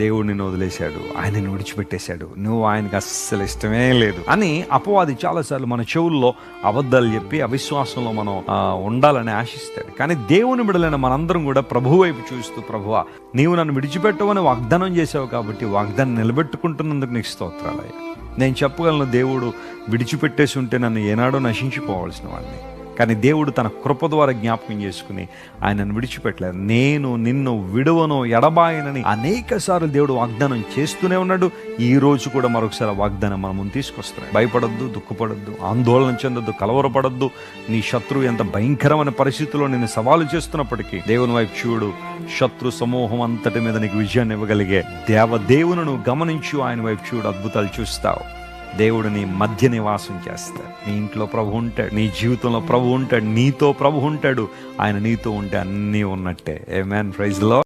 దేవుడు నిన్ను వదిలేశాడు, ఆయన నిన్ను విడిచిపెట్టేశాడు, నువ్వు ఆయనకి అస్సలు ఇష్టమే లేదు అని అపవాది చాలాసార్లు మన చెవుల్లో అబద్ధాలు చెప్పి అవిశ్వాసంలో మనం ఉండాలని ఆశిస్తాడు. కానీ దేవుని బిడ్డలైన మనందరం కూడా ప్రభు వైపు చూస్తూ, ప్రభువా నీవు నన్ను విడిచిపెట్టవని వాగ్దానం చేసావు కాబట్టి వాగ్దానం నిలబెట్టుకుంటున్నందుకు నీకు స్తోత్రాలయ్యా. నేను చెప్పగలను, దేవుడు విడిచిపెట్టేసి ఉంటే నన్ను ఏనాడో నశించిపోవాల్సిన వాడిని. కానీ దేవుడు తన కృప ద్వారా జ్ఞాపకం చేసుకుని ఆయనను విడిచిపెట్టలేదు. నేను నిన్ను విడువను ఎడబాయనని అనేక సార్లు దేవుడు వాగ్దానం చేస్తూనే ఉన్నాడు. ఈ రోజు కూడా మరొకసారి వాగ్దానం మన ముందు తీసుకొస్తున్నాడు. భయపడొద్దు, దుఃఖపడొద్దు, ఆందోళన చెందొద్దు, కలవరపడొద్దు. నీ శత్రువు ఎంత భయంకరమైన పరిస్థితుల్లో నిన్ను సవాలు చేస్తున్నప్పటికీ దేవుని వైపు చూడు. శత్రు సమూహం అంతటి మీద నీకు విజయాన్ని ఇవ్వగలిగే దేవుని గమనించు, ఆయన వైపు చూడు, అద్భుతాలు చూస్తావు. దేవుడు నీ మధ్య నివాసం చేస్తాడు. నీ ఇంట్లో ప్రభు ఉంటాడు, నీ జీవితంలో ప్రభు ఉంటాడు, నీతో ప్రభు ఉంటాడు. ఆయన నీతో ఉంటే అన్నీ ఉన్నట్టే. ఆమేన్. Praise the lord.